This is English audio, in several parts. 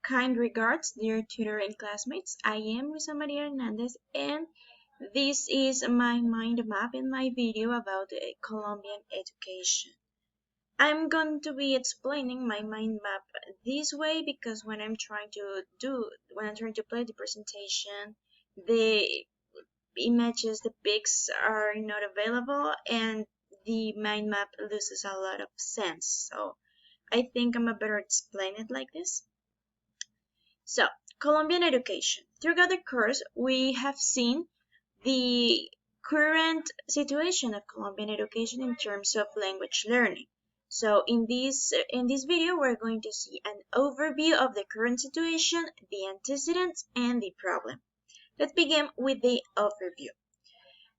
Kind regards, dear tutor and classmates. I am Luisa Maria Hernandez, and this is my mind map in my video about Colombian education. I'm going to be explaining my mind map this way because when I'm trying to play the presentation, the images, the pics are not available, and the mind map loses a lot of sense. So I think I'm better explain it like this. So, Colombian education. Throughout the course, we have seen the current situation of Colombian education in terms of language learning. So, in this video, we're going to see an overview of the current situation, the antecedents, and the problem. Let's begin with the overview.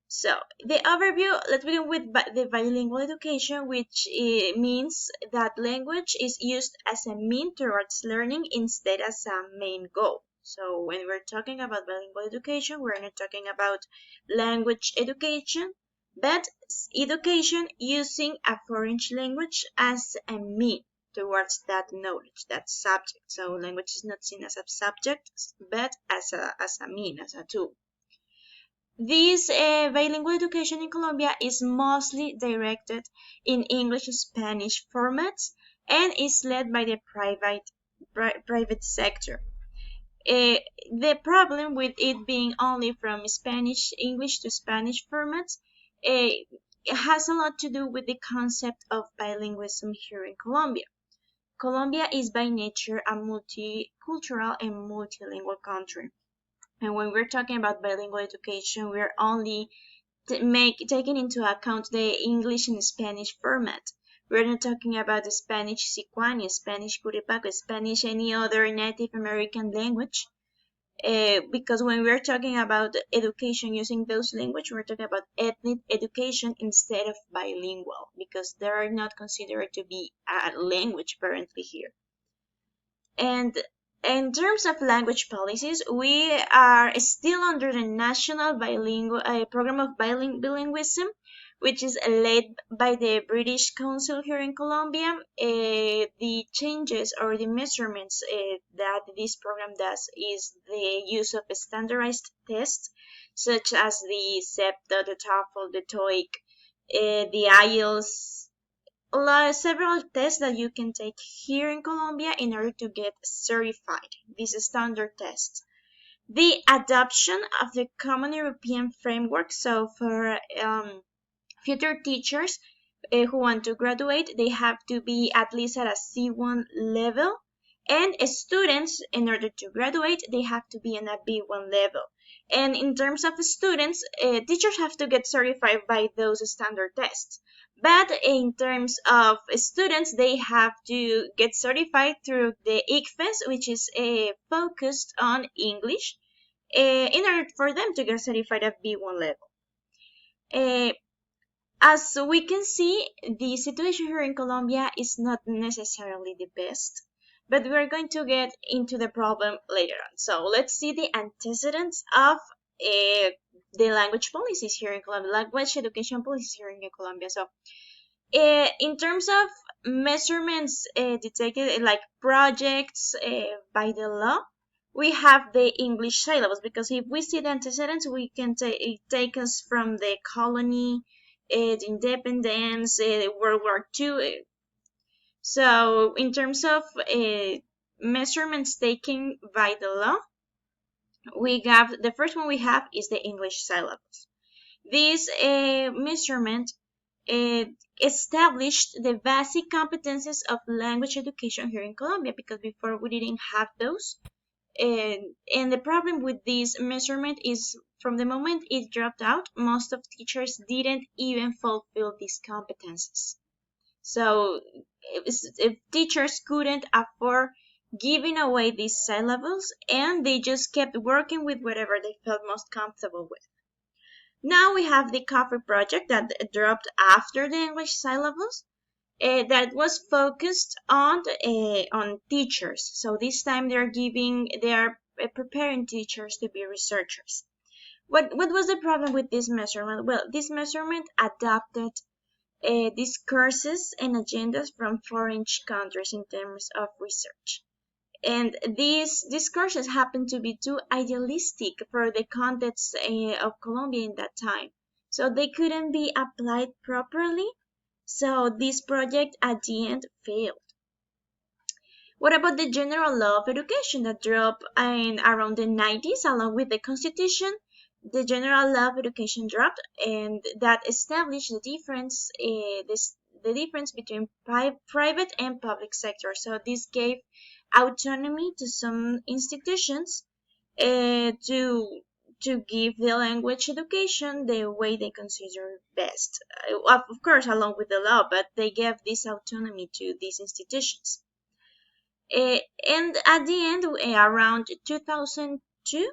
So, the overview, let's begin with the bilingual education, which means that language is used as a mean towards learning instead as a main goal. So, when we're talking about bilingual education, we're not talking about language education, but education using a foreign language as a mean towards that knowledge, that subject. So, language is not seen as a subject, but as a mean, as a tool. This bilingual education in Colombia is mostly directed in English-Spanish formats and is led by the private sector. The problem with it being only from English to Spanish formats it has a lot to do with the concept of bilingualism here in Colombia. Colombia is by nature a multicultural and multilingual country. And when we're talking about bilingual education, we're only taking into account the English and Spanish format. We're not talking about the Spanish Sicuani, Spanish Curipaco, Spanish any other Native American language. Because when we're talking about education using those languages, we're talking about ethnic education instead of bilingual, because they are not considered to be a language currently here. And in terms of language policies, we are still under the National Bilingual Program of Bilingualism, which is led by the British Council here in Colombia. The changes or the measurements that this program does is the use of standardized tests, such as the SEPTA, the TOEFL, the TOEIC, the IELTS, several tests that you can take here in Colombia in order to get certified. These standard tests. The adoption of the Common European Framework. So for future teachers who want to graduate, they have to be at least at a C1 level. And students, in order to graduate, they have to be in a B1 level. And in terms of students, teachers have to get certified by those standard tests. But in terms of students, they have to get certified through the ICFES, which is focused on English, in order for them to get certified at B1 level. As we can see, the situation here in Colombia is not necessarily the best, but we're going to get into the problem later on. So let's see the antecedents of the language policies here in Colombia, language education policies here in Colombia. So in terms of measurements detected, like projects by the law, we have the English syllabus, because if we see the antecedents, we can take us from the colony, the independence, World War II. So in terms of measurements taken by the law, we have the first one we have is the English syllabus. This measurement established the basic competencies of language education here in Colombia, because before we didn't have those. And the problem with this measurement is from the moment it dropped out, most of teachers didn't even fulfill these competencies. So if teachers couldn't afford giving away these syllables, and they just kept working with whatever they felt most comfortable with. Now we have the coffee project that dropped after the English syllabus, that was focused on teachers. So this time they are preparing teachers to be researchers. What was the problem with this measurement? Well, this measurement adopted these courses and agendas from foreign countries in terms of research. And these discourses happen to be too idealistic for the context of Colombia in that time. So they couldn't be applied properly. So this project at the end failed. What about the general law of education that dropped in around the 90s along with the constitution? The general law of education dropped, and that established the difference between private and public sector. So this gave autonomy to some institutions to give the language education the way they consider best. Of course, along with the law, but they gave this autonomy to these institutions. And at the end, around 2002,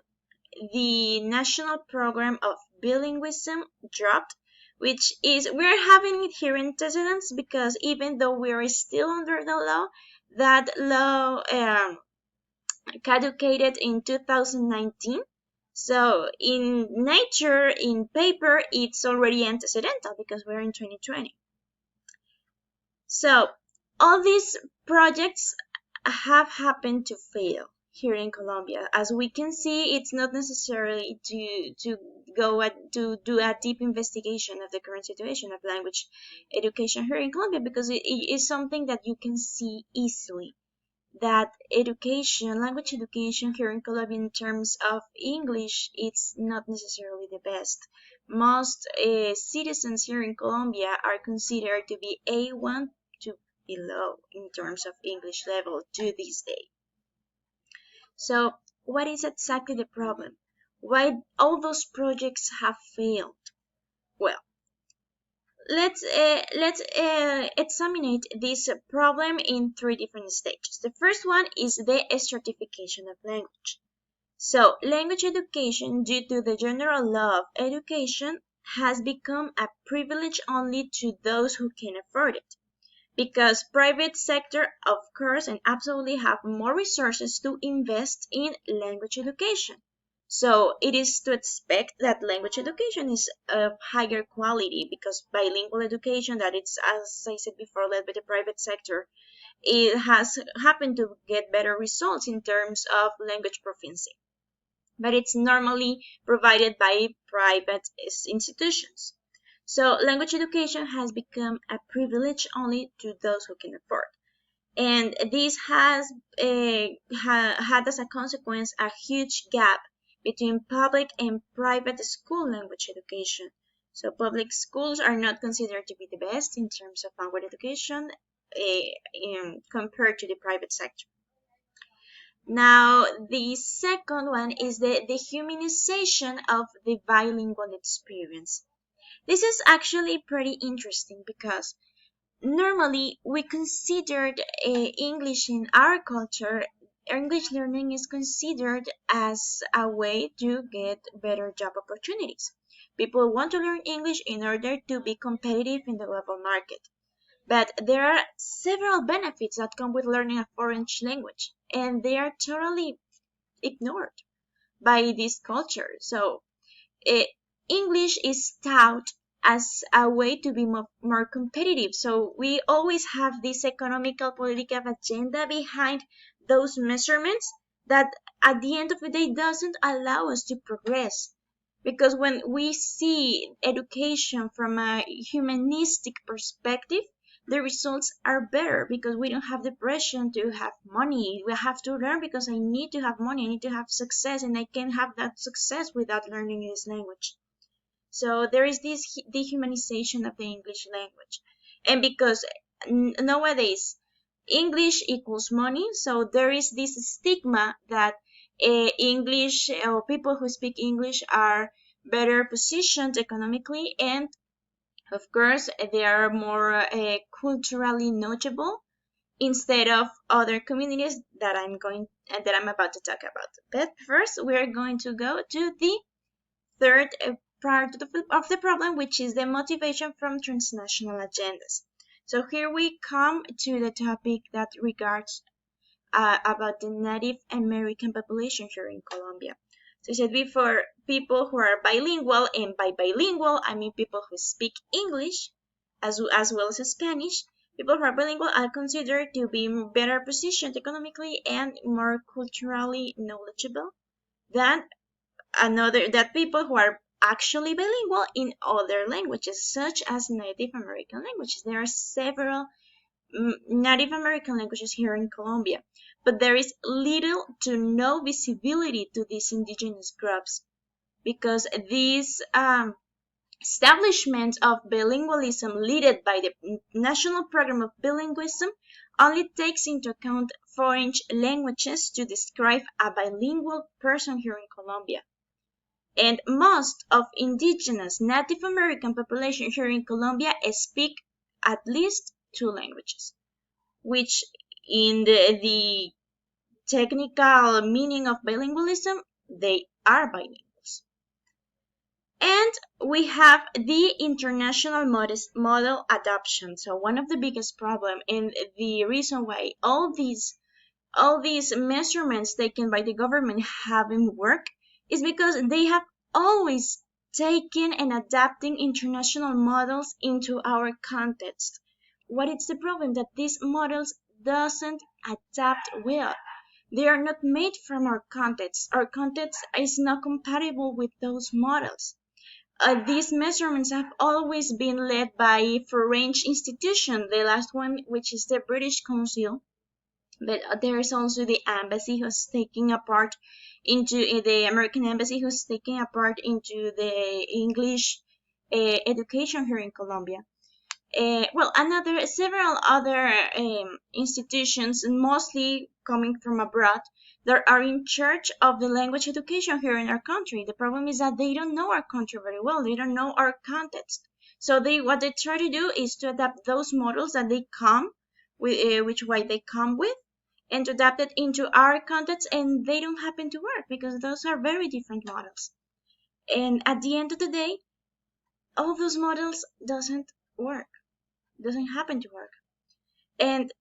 the national program of bilingualism dropped, which is we're having it here in antecedents because even though we're still under the law, that law caducated in 2019. So in nature, in paper, it's already antecedental because we're in 2020. So all these projects have happened to fail here in Colombia. As we can see, it's not necessarily to to do a deep investigation of the current situation of language education here in Colombia because it is something that you can see easily. That language education here in Colombia in terms of English, it's not necessarily the best. Most citizens here in Colombia are considered to be A1 to below in terms of English level to this day. So what is exactly the problem? Why all those projects have failed? Well, let's examine this problem in three different stages. The first one is the stratification of language. So language education, due to the general law of education, has become a privilege only to those who can afford it. Because private sector, of course, and absolutely have more resources to invest in language education. So it is to expect that language education is of higher quality because bilingual education that it's, as I said before, led by the private sector, it has happened to get better results in terms of language proficiency. But it's normally provided by private institutions. So language education has become a privilege only to those who can afford. And this has had as a consequence a huge gap between public and private school language education. So public schools are not considered to be the best in terms of language education compared to the private sector. Now, the second one is the dehumanization of the bilingual experience. This is actually pretty interesting because normally we considered English in our culture, English learning is considered as a way to get better job opportunities. People want to learn English in order to be competitive in the global market. But there are several benefits that come with learning a foreign language, and they are totally ignored by this culture. So uh, English is taught as a way to be more competitive. So we always have this economical political agenda behind those measurements that at the end of the day doesn't allow us to progress. Because when we see education from a humanistic perspective, the results are better because we don't have the pressure to have money. We have to learn because I need to have money, I need to have success, and I can have that success without learning this language. So there is this dehumanization of the English language. And because nowadays English equals money, so there is this stigma that English or people who speak English are better positioned economically, and of course they are more culturally notable instead of other communities that I'm about to talk about. But first we're going to go to the third part of the problem, which is the motivation from transnational agendas. So here we come to the topic that regards about the Native American population here in Colombia. So I said before, people who are bilingual, and by bilingual I mean people who speak English as well as Spanish, People who are bilingual are considered to be better positioned economically and more culturally knowledgeable than that people who are actually bilingual in other languages, such as Native American languages. There are several Native American languages here in Colombia, but there is little to no visibility to these indigenous groups because these establishment of bilingualism led by the National Program of Bilingualism only takes into account foreign languages to describe a bilingual person here in Colombia. And most of indigenous Native American population here in Colombia speak at least two languages, which in the technical meaning of bilingualism, they are bilinguals. And we have the international model adoption. So one of the biggest problem and the reason why all these measurements taken by the government haven't worked is because they have always taken and adapting international models into our context. What is the problem? That these models doesn't adapt well. They are not made from our context. Our context is not compatible with those models. These measurements have always been led by foreign institutions. The last one, which is the British Council, but there is also the embassy who's taking a part into the American embassy who's taking a part into the English education here in Colombia. Several other institutions, mostly coming from abroad, that are in charge of the language education here in our country. The problem is that they don't know our country very well. They don't know our context. So what they try to do is to adapt those models that they come with, they come with, and to adapt it into our context, and they don't happen to work because those are very different models. And at the end of the day, all those models doesn't work, doesn't happen to work. And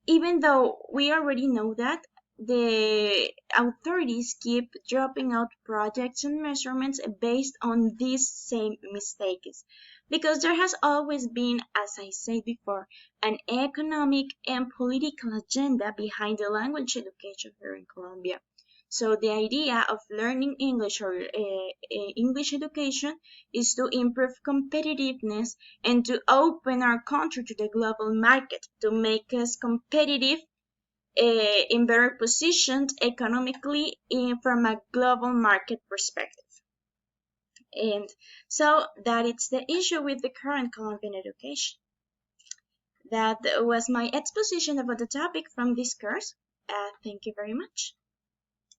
even though we already know that, the authorities keep dropping out projects and measurements based on these same mistakes. Because there has always been, as I said before, an economic and political agenda behind the language education here in Colombia. So the idea of learning English or English education is to improve competitiveness and to open our country to the global market, to make us competitive in better positioned economically from a global market perspective. And so that is the issue with the current Colombian education. That was my exposition about the topic from this course. Thank you very much.